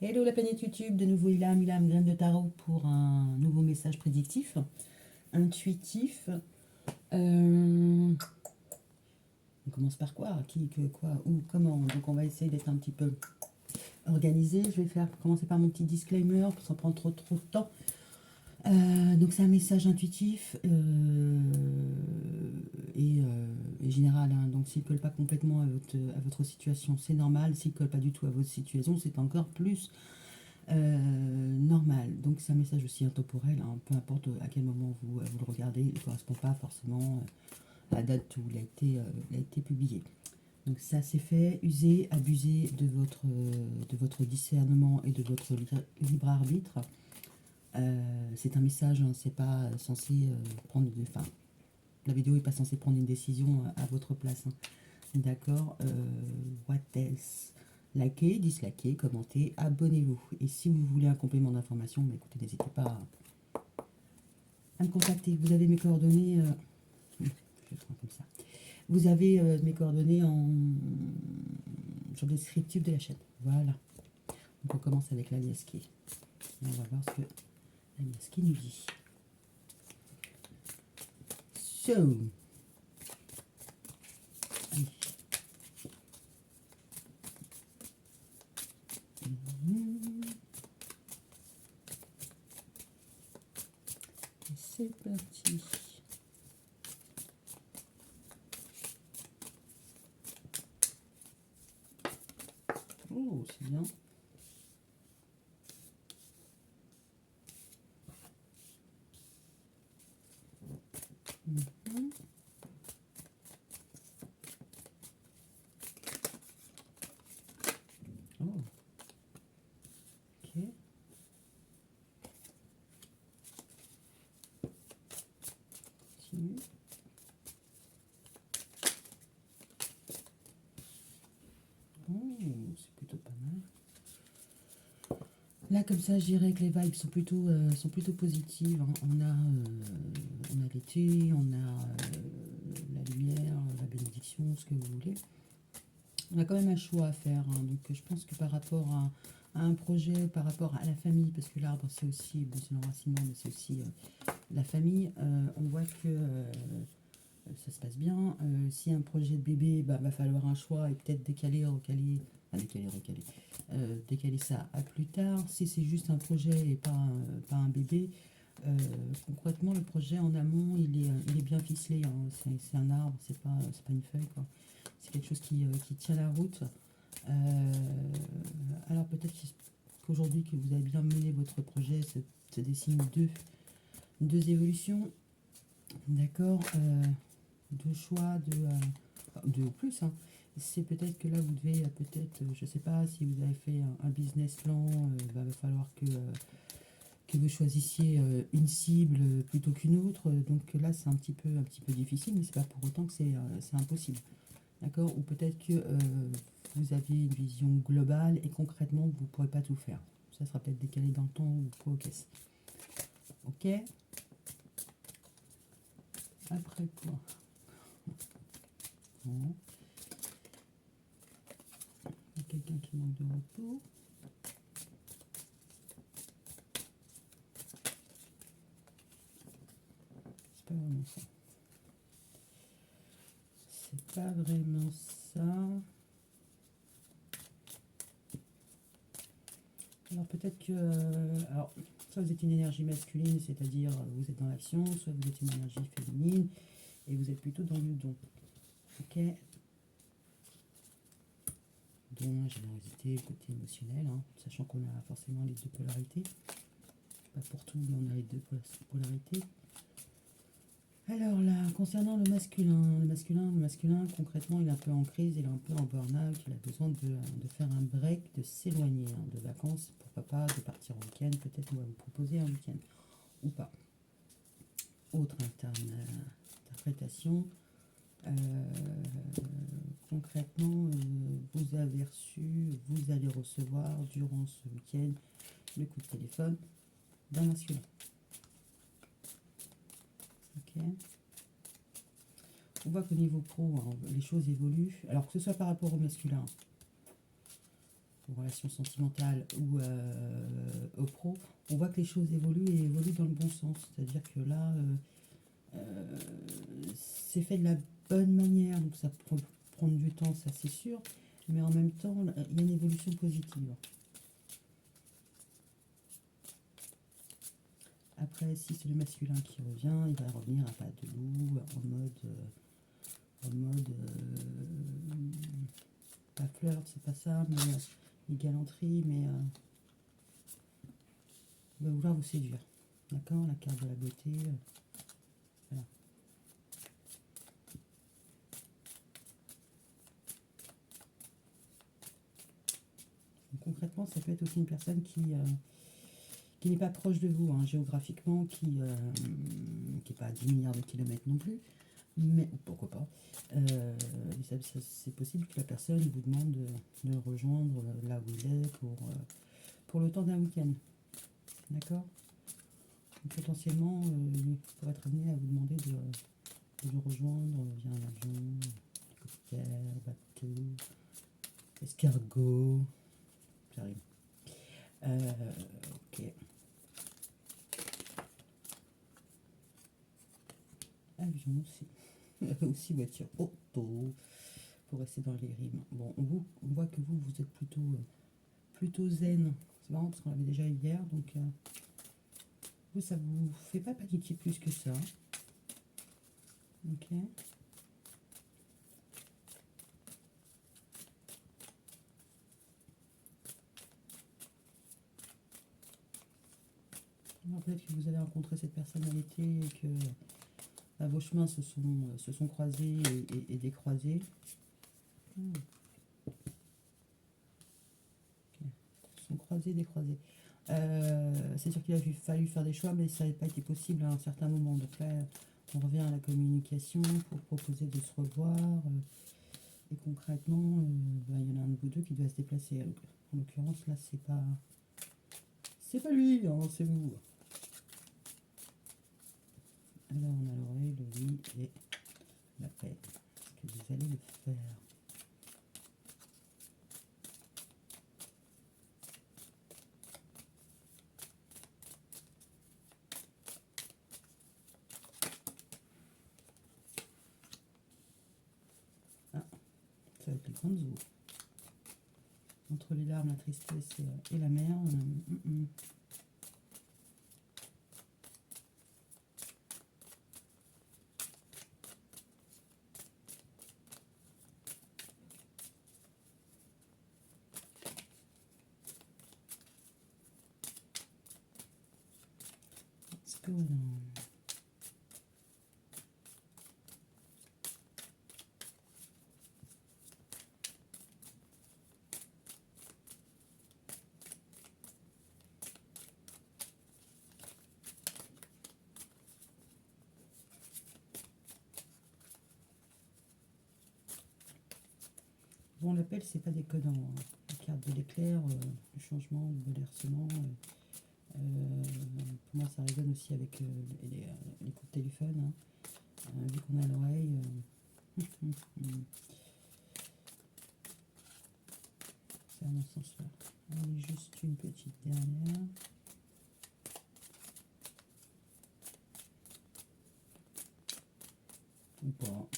Hello la planète YouTube, de nouveau Ilham Graine de Tarot pour un nouveau message prédictif, intuitif. On commence par quoi? Qui, que, quoi, où, comment? Donc on va essayer d'être un petit peu organisé. Je vais commencer par mon petit disclaimer sans prendre trop de temps. Donc c'est un message intuitif et général, hein. Donc s'il ne colle pas complètement à votre situation, c'est normal. S'il ne colle pas du tout à votre situation, c'est encore plus normal. Donc c'est un message aussi intemporel, hein. Peu importe à quel moment vous le regardez, il ne correspond pas forcément à la date où il a été publié. Donc ça c'est fait. Usez, abusez de votre discernement et de votre libre arbitre. C'est un message, hein, c'est pas censé prendre enfin, la vidéo n'est pas censée prendre une décision à votre place, hein. D'accord. What else? Likez, dislikez, commentez, abonnez-vous. Et si vous voulez un complément d'information, bah écoutez, n'hésitez pas à me contacter. Vous avez mes coordonnées. Je vais prendre comme ça. Vous avez mes coordonnées sur le descriptif de la chaîne. Voilà. Donc on commence avec l'alias key. On va voir ce que l'alias key nous dit. So. Allez. C'est parti. Oh, c'est bien. Oh. Ok. Continue. Oh, c'est plutôt pas mal. Là, comme ça, je dirais que les vibes sont plutôt positives, hein. On a l'été, on a la lumière, la bénédiction, ce que vous voulez. On a quand même un choix à faire, hein. Donc je pense que par rapport à un projet, par rapport à la famille, parce que l'arbre c'est aussi, bon, c'est l'enracinement, mais c'est aussi la famille, on voit que ça se passe bien. Si un projet de bébé, bah, va falloir un choix et peut-être décaler, recaler, décaler ça à plus tard. Si c'est juste un projet et pas un bébé, concrètement le projet en amont il est bien ficelé, hein. C'est un arbre, c'est pas une feuille, quoi. C'est quelque chose qui tient la route. Alors peut-être qu'aujourd'hui que vous avez bien mené votre projet, se dessine deux évolutions. D'accord. Deux choix, de plus, hein. C'est peut-être que là vous devez peut-être, je sais pas, si vous avez fait un business plan, va falloir que vous choisissiez une cible plutôt qu'une autre. Donc là c'est un petit peu difficile, mais c'est pas pour autant que c'est impossible. D'accord. Ou peut-être que vous aviez une vision globale et concrètement vous ne pourrez pas tout faire. Ça sera peut-être décalé dans le temps ou quoi aux caisses. Ok. Après quoi? Bon. Il y a quelqu'un qui manque de repos. C'est pas vraiment ça. C'est pas vraiment ça. Alors peut-être que... alors, soit vous êtes une énergie masculine, c'est-à-dire vous êtes dans l'action, soit vous êtes une énergie féminine et vous êtes plutôt dans le don. Ok. Don, générosité, côté émotionnel, hein, sachant qu'on a forcément les deux polarités. Pas pour tout, mais on a les deux polarités. Alors là, concernant le masculin, concrètement, il est un peu en crise, il est un peu en burn-out, il a besoin de faire un break, de s'éloigner, hein, de vacances, pourquoi pas, de partir en week-end, peut-être on va vous proposer un week-end, ou pas. Autre interprétation, concrètement, vous avez reçu, vous allez recevoir durant ce week-end le coup de téléphone d'un masculin. Ok. On voit qu'au niveau pro, hein, les choses évoluent. Alors que ce soit par rapport au masculin, aux relations sentimentales ou au pro, on voit que les choses évoluent et évoluent dans le bon sens. C'est-à-dire que là, c'est fait de la bonne manière, donc ça peut prendre du temps, ça c'est sûr, mais en même temps, il y a une évolution positive. Après, si c'est le masculin qui revient, il va revenir à pas de loup, en mode pas flirt, c'est pas ça, mais une galanterie, mais il va vouloir vous séduire. D'accord, la carte de la beauté. Voilà. Donc, concrètement, ça peut être aussi une personne qui n'est pas proche de vous, hein, géographiquement, qui n'est pas à 10 milliards de kilomètres non plus, mais pourquoi pas. C'est possible que la personne vous demande de le rejoindre là où il est pour le temps d'un week-end. D'accord. Potentiellement, il pourrait être amené à vous demander de le rejoindre via un avion, hélicoptère, bateau, escargot. J'arrive. Ok. Avion aussi. Aussi voiture auto. Pour rester dans les rimes. Bon, on voit que vous êtes plutôt zen. C'est marrant parce qu'on l'avait déjà eu hier. Donc, vous, ça vous fait pas paniquer plus que ça. Ok. Peut-être que vous allez rencontrer cette personnalité et que vos chemins se sont croisés et décroisés. Okay. Se sont croisés et décroisés. C'est sûr qu'il a fallu faire des choix, mais ça n'avait pas été possible à un certain moment. Donc là, on revient à la communication pour proposer de se revoir. Et concrètement, il y en a un de vous deux qui doit se déplacer. Donc, en l'occurrence, là, c'est pas lui, hein, c'est vous. Alors, on a l'oreille, le oui et la paix. Est-ce que vous allez le faire? Ah, ça va être les grandes eaux. Entre les larmes, la tristesse et la mer. What's going on? Bon, l'appel, c'est pas déconnant. Hein. La carte de l'éclair, du changement, du bouleversement. Pour moi, ça résonne aussi avec les coups de téléphone. Hein. Vu qu'on a l'oreille. C'est un ascenseur. Allez, juste une petite dernière. Ou pas.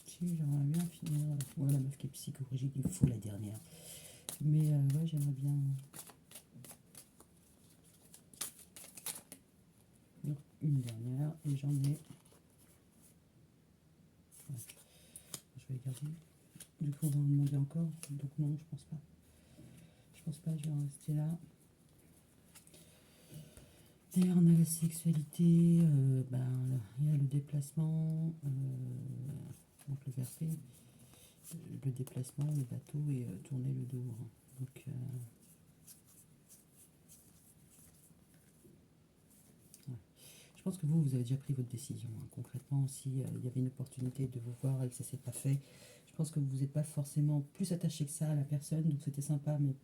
Si, j'aimerais bien finir. Ouais, la meuf qui est psychologique, il faut la dernière. Mais ouais, j'aimerais bien. Une dernière et j'en ai. Ouais. Je vais les garder. Du coup, on va en demander encore. Donc, non, je pense pas. Je pense pas, je vais en rester là. D'ailleurs, on a la sexualité, il y a le déplacement, donc le VRP, le déplacement, le bateau et tourner le dos. Hein. Donc, ouais. Je pense que vous avez déjà pris votre décision. Hein. Concrètement, si il y avait une opportunité de vous voir et que ça s'est pas fait, je pense que vous n'êtes pas forcément plus attaché que ça à la personne, donc c'était sympa, mais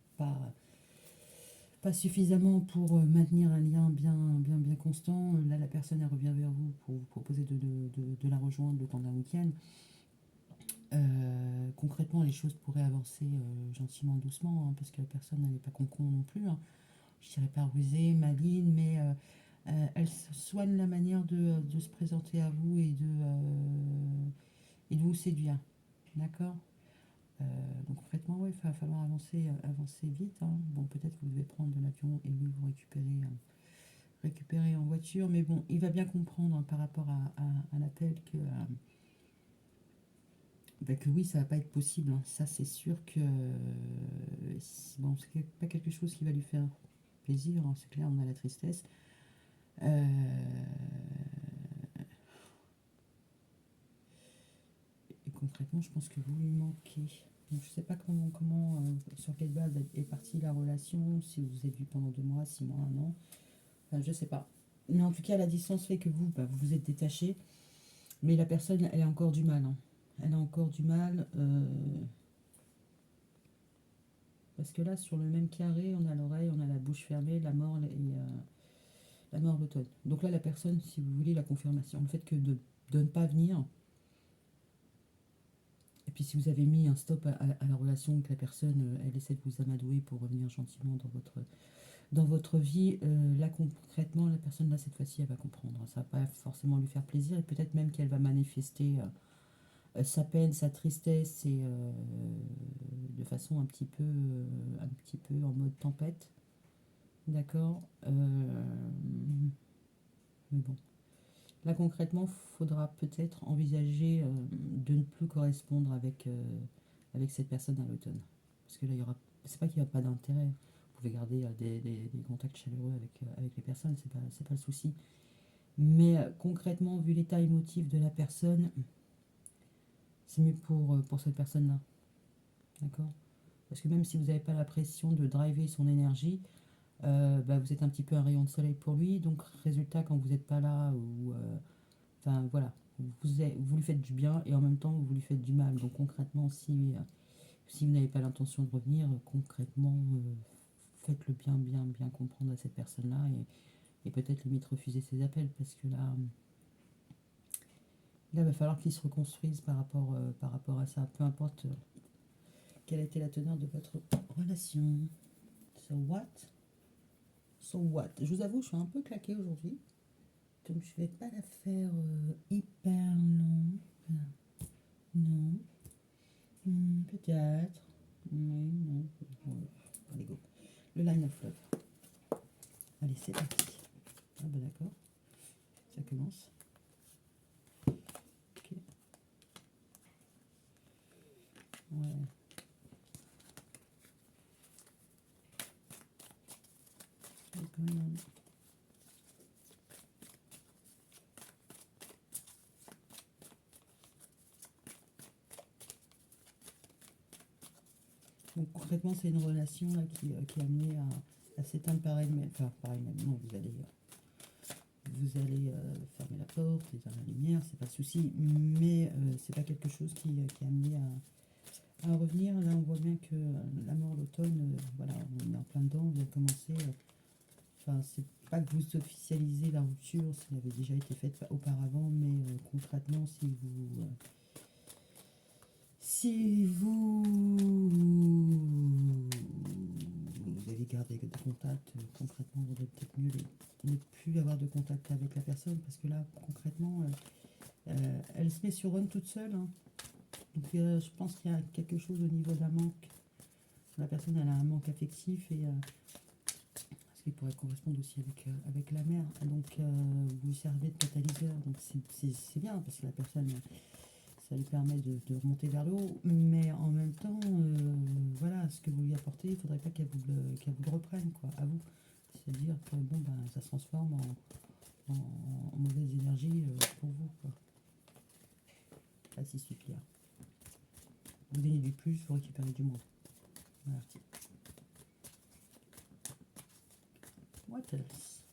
pas suffisamment pour maintenir un lien bien constant. Là, la personne, elle revient vers vous pour vous proposer de la rejoindre le temps d'un week-end. Concrètement, les choses pourraient avancer gentiment, doucement, hein, parce que la personne n'est pas con non plus, hein. Je dirais pas rusée, maligne, mais elle soigne la manière de se présenter à vous et de vous séduire. D'accord. Donc concrètement, ouais, il va falloir avancer vite, hein. Bon, peut-être que vous devez prendre de l'avion et lui vous récupérer en voiture, mais bon, il va bien comprendre, hein, par rapport à l'appel que oui, ça va pas être possible, hein. Ça, c'est sûr que bon, c'est pas quelque chose qui va lui faire plaisir, hein. C'est clair, on a la tristesse. Euh, et concrètement, je pense que vous lui manquez. Donc, je sais pas sur quelle base est partie la relation, si vous vous êtes vu pendant 2 mois, 6 mois, un an. Enfin, je sais pas. Mais en tout cas, la distance fait que vous vous êtes détaché. Mais la personne, elle a encore du mal, hein. Elle a encore du mal. Parce que là, sur le même carré, on a l'oreille, on a la bouche fermée, la mort la mort, l'automne. Donc là, la personne, si vous voulez, la confirmation. Le fait que de ne pas venir. Et puis si vous avez mis un stop à la relation, que la personne, elle essaie de vous amadouer pour revenir gentiment dans votre vie, là concrètement, la personne là, cette fois-ci, elle va comprendre. Ça va pas forcément lui faire plaisir et peut-être même qu'elle va manifester sa peine, sa tristesse et de façon un petit peu en mode tempête. D'accord. Mais bon. Là concrètement, il faudra peut-être envisager de ne plus correspondre avec cette personne à l'automne. Parce que là, il y aura. C'est pas qu'il n'y a pas d'intérêt. Vous pouvez garder des contacts chaleureux avec les personnes, c'est pas le souci. Mais concrètement, vu l'état émotif de la personne, c'est mieux pour cette personne-là. D'accord. Parce que même si vous n'avez pas la pression de driver son énergie, vous êtes un petit peu un rayon de soleil pour lui. Donc, résultat, quand vous n'êtes pas là, ou enfin voilà, vous lui faites du bien et en même temps vous lui faites du mal. Donc concrètement, si vous n'avez pas l'intention de revenir, concrètement, faites-le bien comprendre à cette personne-là et peut-être limite refuser ses appels parce que là, il va falloir qu'il se reconstruise par rapport à ça. Peu importe quelle a été la teneur de votre relation. So what? So what? Je vous avoue, je suis un peu claquée aujourd'hui. Donc je vais pas la faire hyper longue. Non. Peut-être. Mais non. Ouais. Allez, go. Le line of love. Allez, c'est parti. Ah bah d'accord. Ça commence. Ok. Ouais. What's going on? Donc concrètement, c'est une relation là, qui est amenée à s'éteindre par elle-même. Enfin, par elle-même. Non, vous allez fermer la porte, éteindre la lumière, c'est pas le souci. Mais c'est pas quelque chose qui est amené à revenir. Là, on voit bien que la mort, l'automne, voilà, on est en plein dedans. Vous avez commencé. Enfin, c'est pas que vous officialisez la rupture, ça avait déjà été fait auparavant, mais concrètement, si vous avez gardé des contacts, concrètement, vous vaudrait peut-être mieux ne plus avoir de contact avec la personne, parce que là, concrètement, elle se met sur run toute seule, hein. Donc, je pense qu'il y a quelque chose au niveau d'un manque. La personne, elle a un manque affectif et ce qui pourrait correspondre aussi avec la mère. Donc, vous servez de catalyseur. Donc, c'est bien parce que la personne, ça lui permet de remonter vers le haut. Mais en même temps, voilà, ce que vous lui apportez, il ne faudrait pas qu'elle vous le reprenne, quoi, à vous. C'est-à-dire que bon, ça se transforme en mauvaise énergie pour vous, quoi. Pas si suffire. Vous donnez du plus, vous récupérez du moins. Voilà. What else?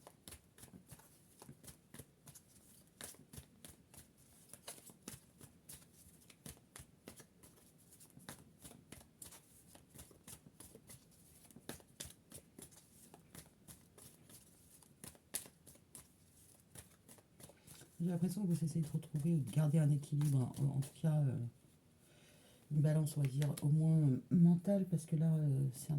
J'ai l'impression que vous essayez de retrouver ou de garder un équilibre, en tout cas une balance, on va dire, au moins mentale, parce que là, c'est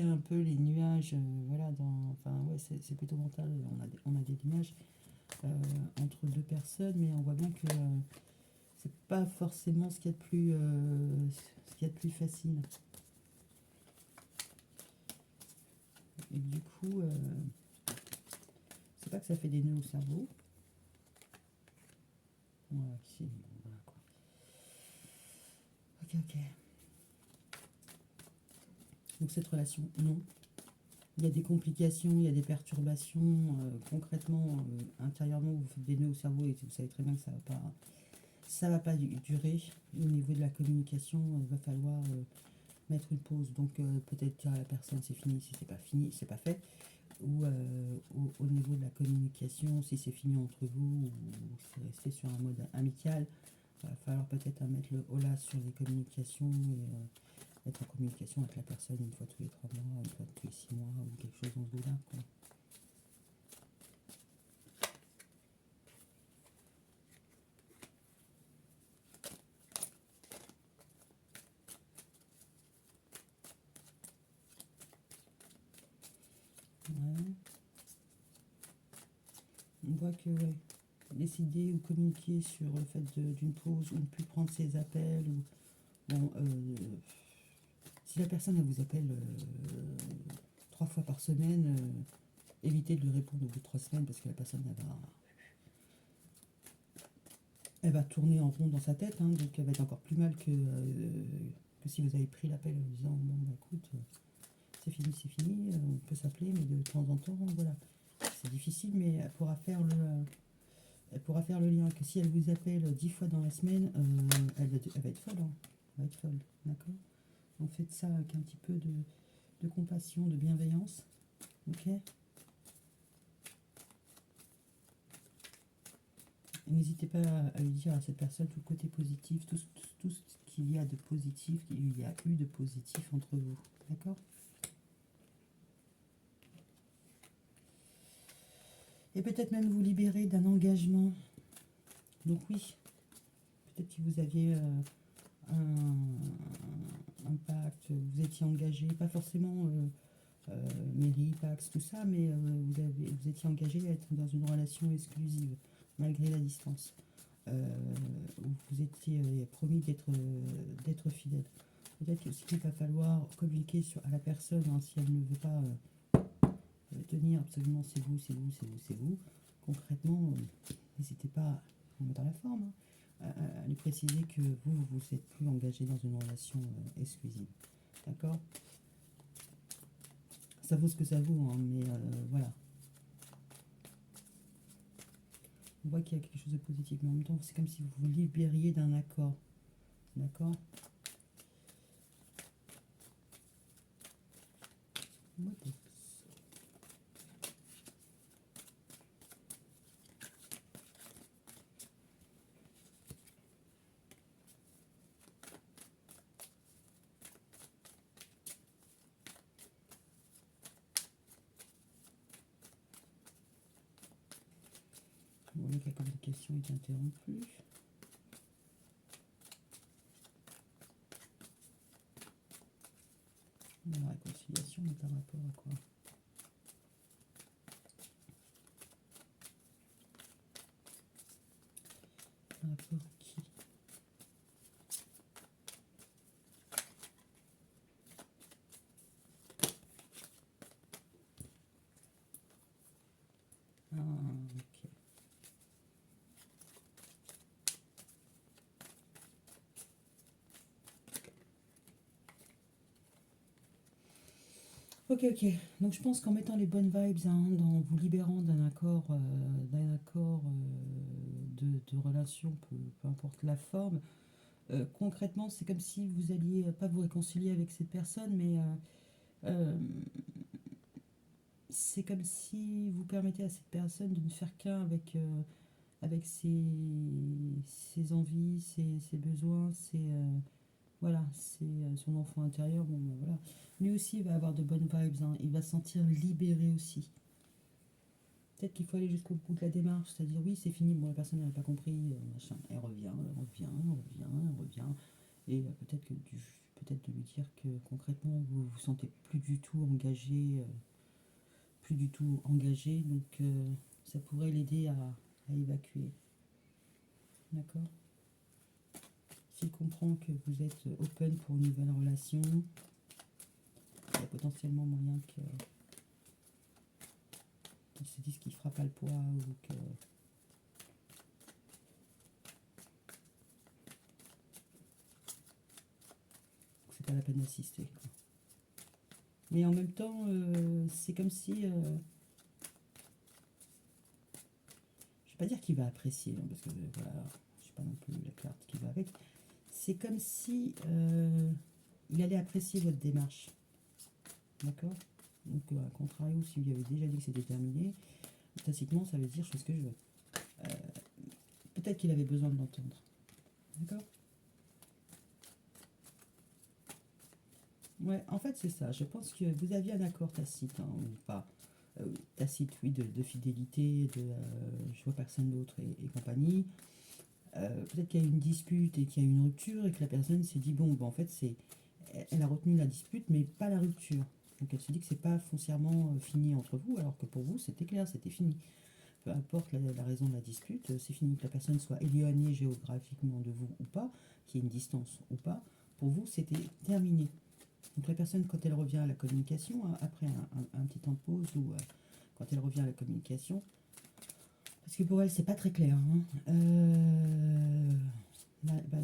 un peu les nuages, voilà, enfin, ouais, c'est plutôt mental, on a des nuages entre deux personnes, mais on voit bien que c'est pas forcément ce qu'il y a de plus facile. Et du coup, c'est pas que ça fait des nœuds au cerveau. Voilà, ici, voilà quoi. Ok, ok. Donc cette relation, non. Il y a des complications, il y a des perturbations. Concrètement, intérieurement, vous faites des nœuds au cerveau et vous savez très bien que ça va pas durer. Au niveau de la communication, il va falloir mettre une pause. Donc peut-être dire à la personne c'est fini, si c'est pas fini, c'est pas fait. Ou au niveau de la communication, si c'est fini entre vous ou c'est resté sur un mode amical, il va falloir peut-être mettre le holà sur les communications et être en communication avec la personne une fois tous les 3 mois, une fois tous les 6 mois ou quelque chose dans ce goût-là. Ouais. On voit que ouais, décider ou communiquer sur le fait d'une pause ou ne plus prendre ses appels ou bon, si la personne elle vous appelle 3 fois par semaine, évitez de lui répondre au bout de 3 semaines parce que la personne elle va tourner en rond dans sa tête, hein, donc elle va être encore plus mal que si vous avez pris l'appel en disant bon bah écoute c'est fini, on peut s'appeler mais de temps en temps voilà. C'est difficile mais elle pourra faire le lien que si elle vous appelle 10 fois dans la semaine, elle va être folle, hein. Elle va être folle, d'accord. Donc faites ça avec un petit peu de compassion, de bienveillance, ok. Et n'hésitez pas à lui dire à cette personne tout le côté positif, tout ce qu'il y a de positif, qu'il y a eu de positif entre vous, d'accord. Et peut-être même vous libérer d'un engagement. Donc oui, peut-être que vous aviez un pacte, vous étiez engagé, pas forcément mairie, Pax, tout ça, mais vous étiez engagé à être dans une relation exclusive, malgré la distance. Où vous étiez promis d'être fidèle. Peut-être aussi qu'il va falloir communiquer à la personne, hein, si elle ne veut pas tenir absolument c'est vous, c'est vous, c'est vous, c'est vous. Concrètement, n'hésitez pas à mettre dans la forme, hein, à lui préciser que vous êtes plus engagé dans une relation exclusive. D'accord. Ça vaut ce que ça vaut, hein, mais voilà. On voit qu'il y a quelque chose de positif, mais en même temps, c'est comme si vous vous libériez d'un accord. D'accord. Bon, la communication est interrompue. La réconciliation, mais par rapport à quoi? Par rapport à qui? Ah, ok. Ok, ok. Donc je pense qu'en mettant les bonnes vibes, hein, dans vous libérant d'un accord de relation, peu importe la forme, concrètement, c'est comme si vous alliez pas vous réconcilier avec cette personne, mais euh, c'est comme si vous permettez à cette personne de ne faire qu'un avec ses envies, ses besoins, voilà, c'est son enfant intérieur. Bon, ben voilà. Lui aussi il va avoir de bonnes vibes, hein. Il va se sentir libéré aussi. peut-être qu'il faut aller jusqu'au bout de la démarche, c'est-à-dire oui, c'est fini, bon, la personne n'a pas compris, machin, elle revient, elle revient, elle revient, elle revient, et peut-être de lui dire que concrètement, vous vous sentez plus du tout engagé, donc ça pourrait l'aider à évacuer. D'accord? S'il comprend que vous êtes open pour une nouvelle relation, il y a potentiellement moyen qu'il se dise qu'il ne fera pas le poids ou que c'est pas la peine d'assister. Mais en même temps, c'est comme si... je vais pas dire qu'il va apprécier, hein, parce que voilà, je sais pas non plus la carte qui va avec. C'est comme si il allait apprécier votre démarche. D'accord? Donc, à contrario, si vous lui avez déjà dit que c'était terminé, tacitement, ça veut dire je fais ce que je veux. Peut-être qu'il avait besoin de l'entendre. D'accord? Ouais, en fait, c'est ça. Je pense que vous aviez un accord tacite, hein, ou pas. Tacite, oui, de fidélité, de je vois personne d'autre et compagnie. Peut-être qu'il y a eu une dispute et qu'il y a eu une rupture et que la personne s'est dit bon, en fait, elle a retenu la dispute, mais pas la rupture. Donc elle se dit que c'est pas foncièrement fini entre vous, alors que pour vous, c'était clair, c'était fini. Peu importe la raison de la dispute, c'est fini. Que la personne soit éloignée géographiquement de vous ou pas, qu'il y ait une distance ou pas, pour vous, c'était terminé. Donc la personne, quand elle revient à la communication, hein, après un petit temps de pause ou quand elle revient à la communication, parce que pour elle, c'est pas très clair, hein, bah,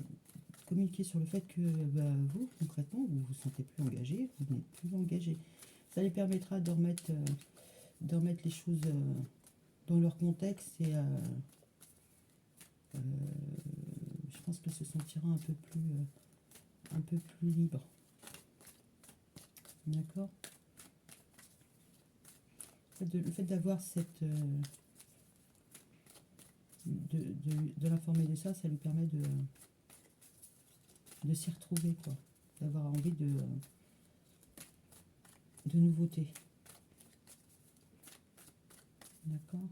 communiquer sur le fait que vous, concrètement, vous vous sentez plus engagé, vous n'êtes plus engagé. Ça lui permettra de remettre les choses dans leur contexte et je pense qu'elle se sentira un peu plus libre. D'accord? Le fait d'avoir cette... de l'informer de ça, ça lui permet de s'y retrouver, quoi. D'avoir envie de nouveautés. D'accord?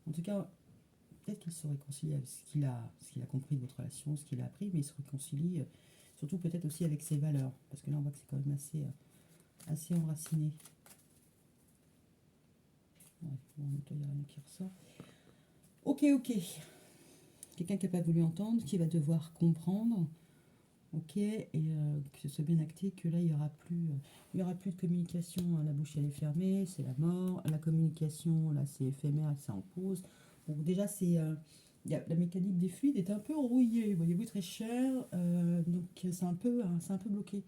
En tout cas, peut-être qu'il se réconcilie avec ce qu'il a compris de votre relation, ce qu'il a appris, mais il se réconcilie surtout peut-être aussi avec ses valeurs. Parce que là, on voit que c'est quand même assez enraciné. Ouais, bon, il n'y a rien qui ressort. Ok. Quelqu'un qui n'a pas voulu entendre, qui va devoir comprendre. Ok, et que ce soit bien acté que là, il y aura plus de communication, hein, la bouche elle est fermée, c'est la mort. La communication, là, c'est éphémère, ça en pause. Donc déjà, la mécanique des fluides est un peu rouillée, voyez-vous, très cher, donc c'est un peu bloqué.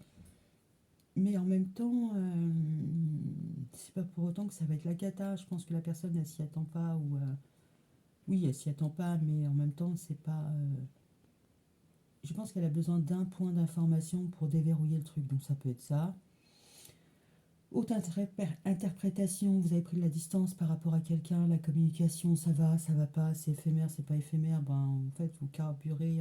Mais en même temps, c'est pas pour autant que ça va être la cata. Je pense que la personne, elle s'y attend pas, ou oui, elle s'y attend pas, mais en même temps, c'est pas. Je pense qu'elle a besoin d'un point d'information pour déverrouiller le truc, donc ça peut être ça. Haute interprétation, vous avez pris de la distance par rapport à quelqu'un, la communication, ça va pas, c'est éphémère, c'est pas éphémère, ben en fait vous carburez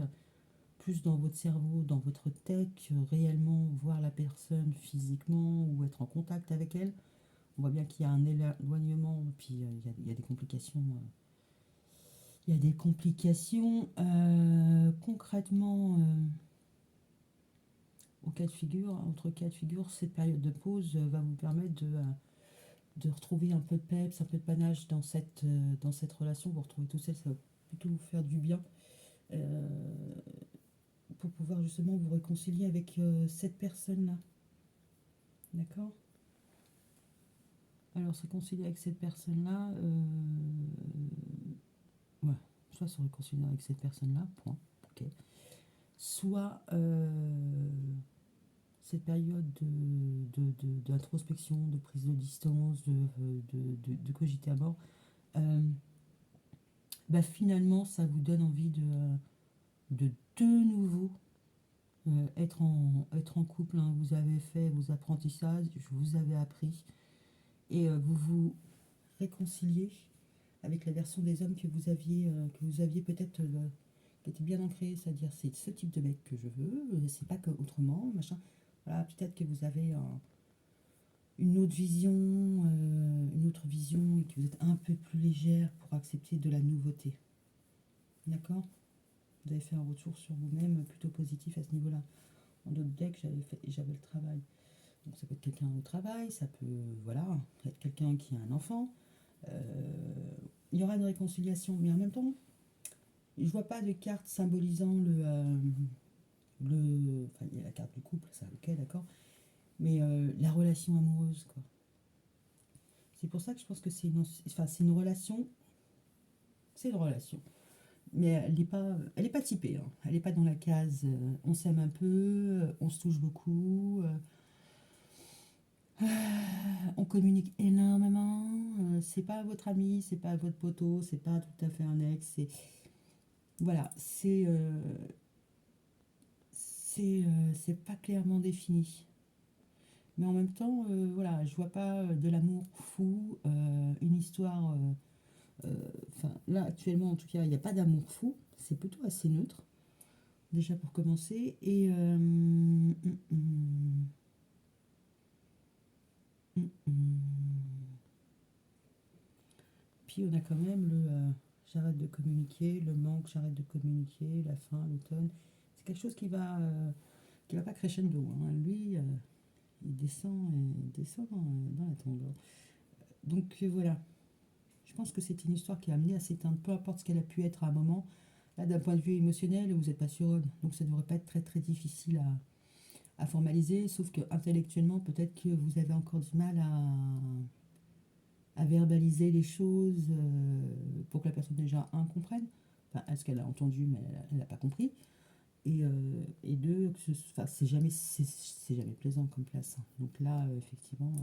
plus dans votre cerveau, dans votre tête, que réellement voir la personne physiquement ou être en contact avec elle. On voit bien qu'il y a un éloignement, puis il y a des complications. Il y a des complications concrètement. Autre cas de figure, cette période de pause va vous permettre de retrouver un peu de peps, un peu de panache dans cette relation. Vous retrouvez tout ça, ça va plutôt vous faire du bien euh, pour pouvoir justement vous réconcilier avec cette personne-là. D'accord? Alors, se réconcilier avec cette personne-là, ouais, soit se réconcilier avec cette personne-là, point, ok. Soit cette période d'introspection, de prise de distance, de cogiter à mort, bah finalement, ça vous donne envie de nouveau être en couple. Hein. Vous avez fait vos apprentissages, vous avez appris, et vous vous réconciliez avec la version des hommes que vous aviez peut-être, qui était bien ancrée, c'est-à-dire c'est ce type de mec que je veux, c'est pas que autrement, machin. Voilà, peut-être que vous avez une autre vision et que vous êtes un peu plus légère pour accepter de la nouveauté. D'accord? Vous avez fait un retour sur vous-même plutôt positif à ce niveau-là. En d'autres decks, j'avais le travail. Donc ça peut être quelqu'un au travail, ça peut, voilà, être quelqu'un qui a un enfant. Il y aura une réconciliation, mais en même temps, je vois pas de carte symbolisant enfin, il y a la carte du couple, ça, ok, d'accord, mais la relation amoureuse, quoi. C'est pour ça que je pense que enfin, c'est une relation, mais elle est pas typée, hein. Elle est pas dans la case, on s'aime un peu, on se touche beaucoup, on communique énormément. C'est pas votre ami, c'est pas votre poteau, c'est pas tout à fait un ex. Voilà, c'est pas clairement défini. Mais en même temps, voilà, je vois pas de l'amour fou, une histoire. Enfin, là, actuellement, en tout cas, il n'y a pas d'amour fou. C'est plutôt assez neutre, déjà pour commencer. Et. Puis on a quand même j'arrête de communiquer, le manque, j'arrête de communiquer, la fin, l'automne. C'est quelque chose qui va pas crescendo, hein. Lui, il descend dans la tombe. Donc voilà, je pense que c'est une histoire qui a amené à s'éteindre, peu importe ce qu'elle a pu être à un moment. Là, d'un point de vue émotionnel, vous n'êtes pas sur Rhône, donc ça ne devrait pas être très très difficile à formaliser, sauf que intellectuellement, peut-être que vous avez encore du mal à verbaliser les choses pour que la personne déjà, un, comprenne. Enfin, est-ce qu'elle a entendu, mais elle n'a pas compris. Et deux, enfin, c'est jamais plaisant comme place, hein. Donc là, effectivement,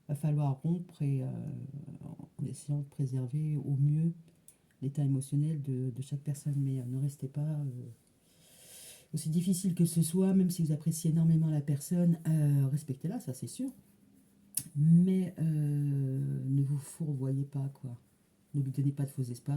va falloir rompre en essayant de préserver au mieux l'état émotionnel de chaque personne. Mais ne restez pas, aussi difficile que ce soit, même si vous appréciez énormément la personne, respectez-la, ça c'est sûr. Mais ne vous fourvoyez pas, quoi. Ne lui donnez pas de faux espoirs,